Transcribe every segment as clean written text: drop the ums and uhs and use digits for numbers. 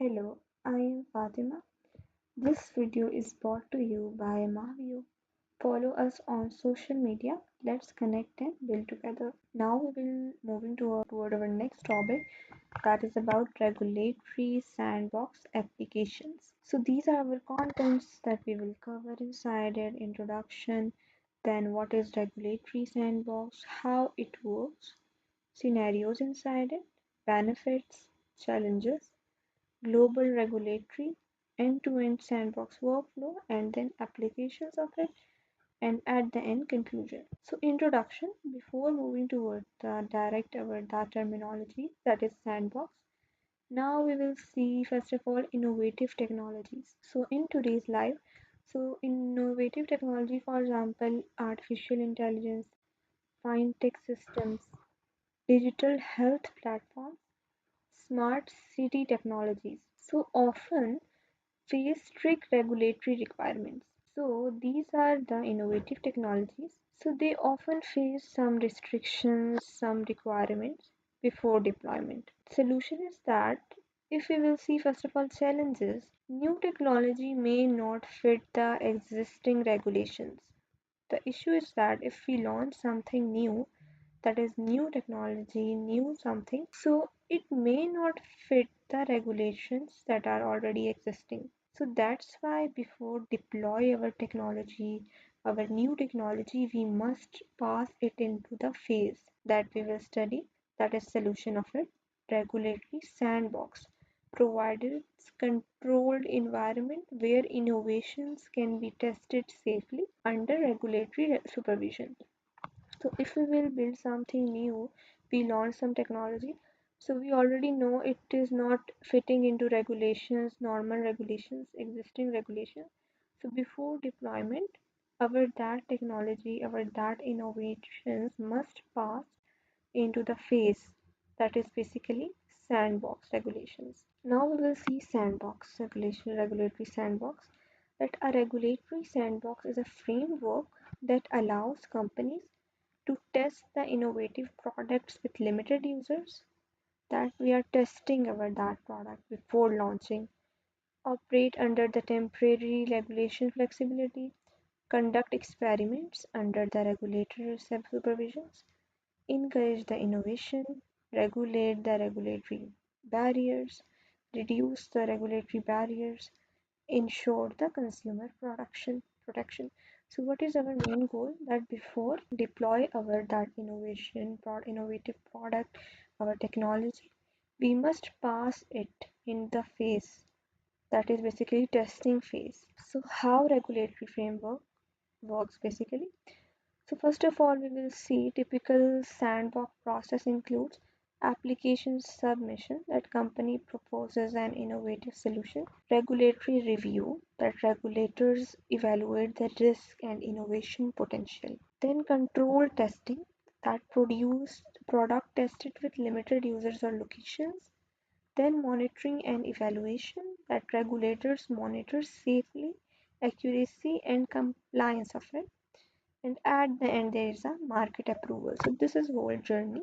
Hello, I am Fatima. This video is brought to you by Mavio. Follow us on social media. Let's connect and build together. Now we will moving toward our next topic that is about regulatory sandbox applications. So these are our contents that we will cover inside it, introduction, then what is regulatory sandbox, how it works, scenarios inside it, benefits, challenges, global regulatory, end-to-end sandbox workflow, and then applications of it, and at the end conclusion. So introduction before moving toward the direct our that terminology that is sandbox. Now we will see first of all innovative technologies. So in today's life, so innovative technology, for example, artificial intelligence, fintech systems, digital health platforms, smart city technologies. So often face strict regulatory requirements. So these are the innovative technologies. So they often face some restrictions, some requirements before deployment. Solution is that if we will see first of all challenges, new technology may not fit the existing regulations. The issue is that if we launch something new, that is new technology, new something, so it may not fit the regulations that are already existing. So that's why before deploy our technology, our new technology, we must pass it into the phase that we will study, that is solution of it, regulatory sandbox, provided controlled environment where innovations can be tested safely under regulatory supervision. So if we will build something new, we launch some technology. So we already know it is not fitting into regulations, normal regulations, existing regulations. So before deployment, our that technology, our that innovations must pass into the phase that is basically sandbox regulations. Now we will see sandbox regulation, regulatory sandbox. That a regulatory sandbox is a framework that allows companies to test the innovative products with limited users, that we are testing our that product before launching, operate under the temporary regulation flexibility, conduct experiments under the regulator's supervisions, encourage the innovation, regulate the regulatory barriers, reduce the regulatory barriers, ensure the consumer production protection. So what is our main goal? That before deploy our that innovative product, our technology, we must pass it in the phase that is basically testing phase. So how regulatory framework works basically? So first of all, we will see typical sandbox process includes application submission, that company proposes an innovative solution, regulatory review, that regulators evaluate the risk and innovation potential, then control testing, that produce product tested with limited users or locations, then monitoring and evaluation, that regulators monitor safely, accuracy and compliance of it, and at the end there is a market approval. So this is whole journey.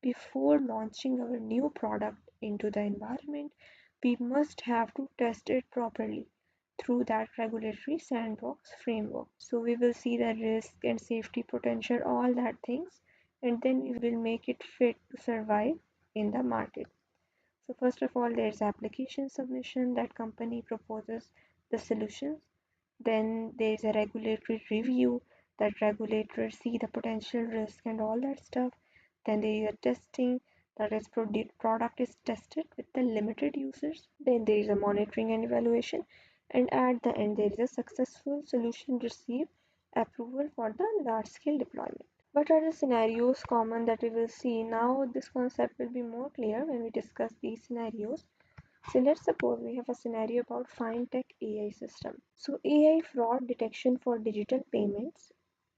Before launching our new product into the environment, we must have to test it properly through that regulatory sandbox framework. So we will see the risk and safety potential, all that things, and then we will make it fit to survive in the market. So first of all, there's application submission, that company proposes the solutions. Then there's a regulatory review, that regulators see the potential risk and all that stuff. Then there is a testing, that is product is tested with the limited users. Then there is a monitoring and evaluation. And at the end there is a successful solution receive approval for the large scale deployment. What are the scenarios common that we will see? Now this concept will be more clear when we discuss these scenarios. So let's suppose we have a scenario about FinTech AI system. So AI fraud detection for digital payments.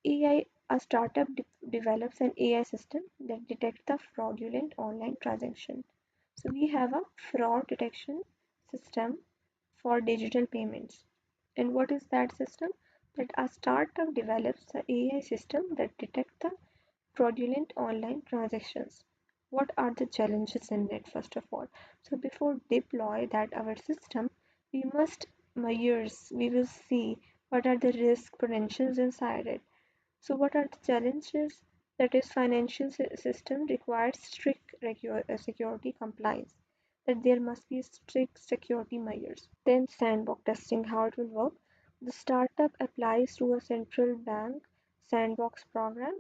AI, a startup develops an AI system that detects the fraudulent online transaction. So we have a fraud detection system for digital payments. And what is that system? That a startup develops the AI system that detects the fraudulent online transactions. What are the challenges in it, first of all? So before deploy that our system, we must we will see what are the risk potentials inside it. So what are the challenges? That is, financial system requires strict security compliance, that there must be strict security measures. Then sandbox testing, how it will work. The startup applies to a central bank sandbox program.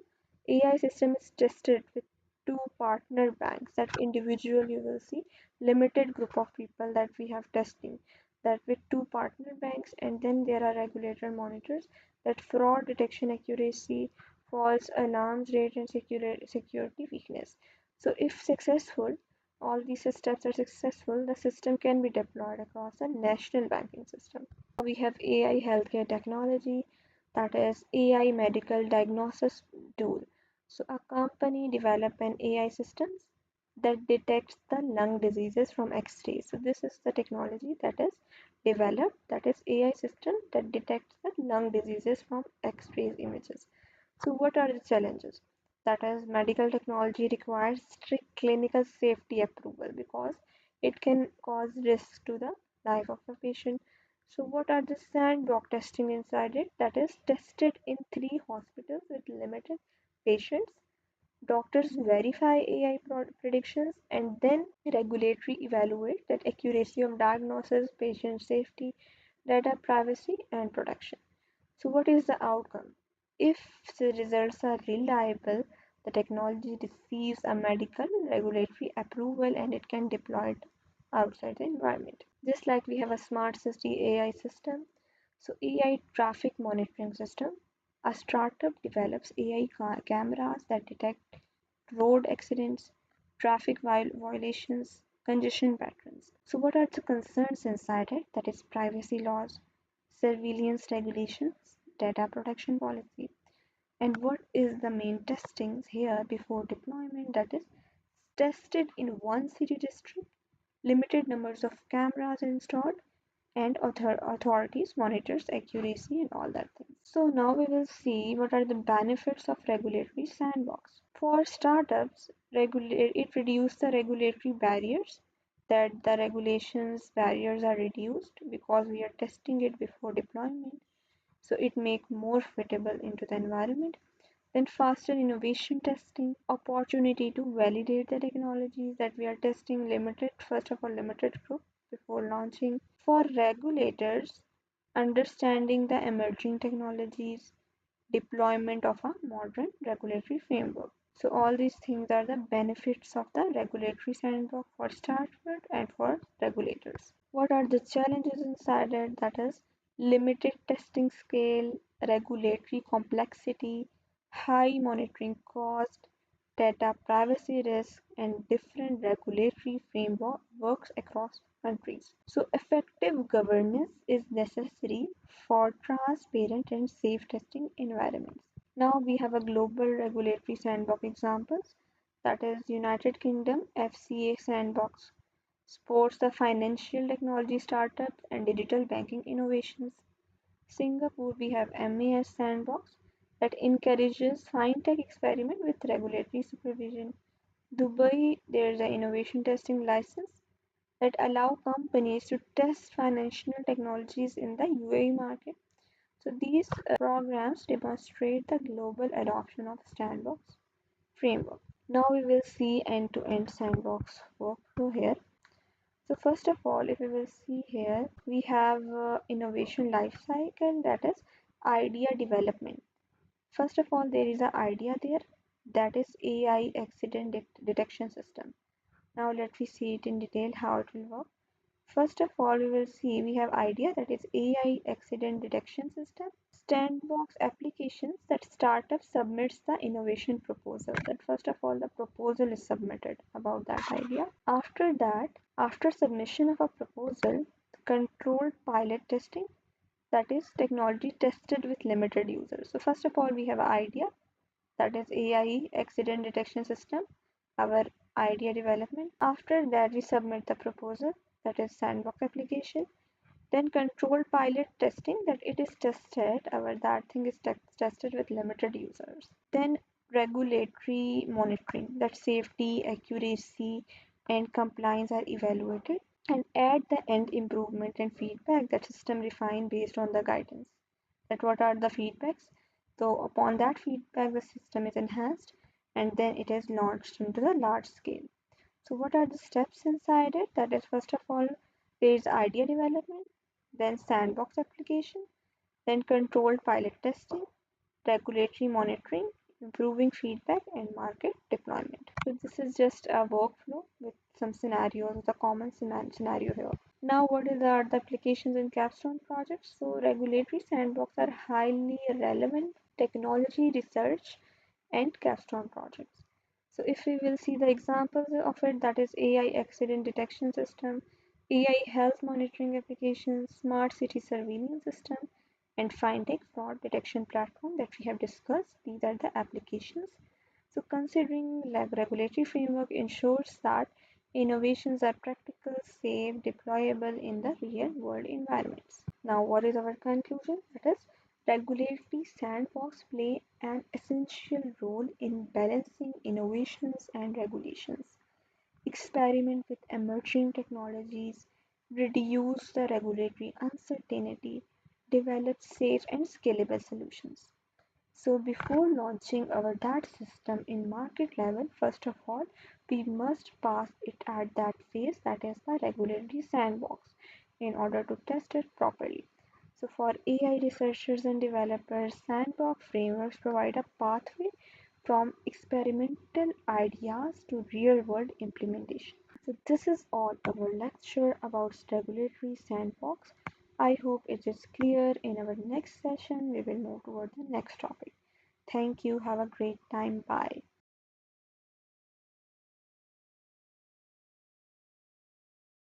AI system is tested with two partner banks, that individual you will see limited group of people that we have testing, that with two partner banks, and then there are regulator monitors, that fraud detection accuracy, false alarms rate, and security weakness. So if successful, all these steps are successful, the system can be deployed across the national banking system. We have AI healthcare technology, that is AI medical diagnosis tool. So a company develop an AI systems that detects the lung diseases from X-rays. So this is the technology that is developed, that is AI system that detects the lung diseases from X-rays images. So what are the challenges? That is, medical technology requires strict clinical safety approval because it can cause risk to the life of a patient. So what are the sandbox testing inside it? That is tested in three hospitals with limited patients. Doctors verify AI predictions and then regulatory evaluate that accuracy of diagnosis, patient safety, data privacy, and protection. So, what is the outcome? If the results are reliable, the technology receives a medical regulatory approval and it can deploy it outside the environment. Just like we have a smart city AI system, so AI traffic monitoring system, a startup develops AI cameras that detect road accidents, traffic violations, congestion patterns. So, what are the concerns inside it? That is, privacy laws, surveillance regulations, data protection policy. And what is the main testings here before deployment? That is, tested in one city district, limited numbers of cameras installed, and authorities monitors accuracy and all that things. So now we will see what are the benefits of regulatory sandbox. For startups, it reduces the regulatory barriers, that the regulations barriers are reduced because we are testing it before deployment, so it make more fitable into the environment. Then faster innovation testing, opportunity to validate the technologies, that we are testing limited, first of all, limited group before launching. For regulators, understanding the emerging technologies, deployment of a modern regulatory framework. So all these things are the benefits of the regulatory sandbox for startups and for regulators. What are the challenges inside it? That is limited testing scale, regulatory complexity, high monitoring cost, data privacy risk, and different regulatory frameworks across countries. So effective governance is necessary for transparent and safe testing environments. Now we have a global regulatory sandbox examples, that is United Kingdom FCA sandbox supports the financial technology startups and digital banking innovations. Singapore we have MAS sandbox that encourages fintech experiment with regulatory supervision. Dubai there is an innovation testing license that allow companies to test financial technologies in the UAE market. So these programs demonstrate the global adoption of sandbox framework. Now we will see end-to-end sandbox workflow here. So first of all, if we will see here, we have innovation life cycle, that is idea development. First of all, there is an idea there, that is AI accident detection system. Now let me see it in detail how it will work. First of all, we will see we have idea, that is AI accident detection system. Sandbox applications, that startup submits the innovation proposal. That first of all the proposal is submitted about that idea. After that, after submission of a proposal, controlled pilot testing, that is technology tested with limited users. So first of all we have an idea, that is AI accident detection system, our idea development. After that we submit the proposal, that is sandbox application. Then controlled pilot testing, that it is tested, our that thing is tested with limited users. Then regulatory monitoring, that safety, accuracy, and compliance are evaluated, and at the end improvement and feedback, that system refined based on the guidance. That what are the feedbacks? So upon that feedback the system is enhanced and then it is launched into the large scale. So what are the steps inside it? That is, first of all, there is idea development, then sandbox application, then controlled pilot testing, regulatory monitoring, improving feedback, and market deployment. So this is just a workflow with some scenarios, the common scenario here. Now, what are the applications in capstone projects? So regulatory sandbox are highly relevant technology research and capstone projects. So if we will see the examples of it, that is AI accident detection system, AI health monitoring applications, smart city surveillance system, and FinTech fraud detection platform that we have discussed. These are the applications. So considering regulatory framework ensures that innovations are practical, safe, deployable in the real world environments. Now, what is our conclusion? That is, regulatory sandbox play an essential role in balancing innovations and regulations, experiment with emerging technologies, reduce the regulatory uncertainty, develop safe and scalable solutions. So before launching our DAT system in market level, first of all, we must pass it at that phase, that is the regulatory sandbox, in order to test it properly. So for AI researchers and developers, sandbox frameworks provide a pathway from experimental ideas to real world implementation. So this is all our lecture about regulatory sandbox. I hope it is clear. In our next session, we will move toward the next topic. Thank you. Have a great time. Bye.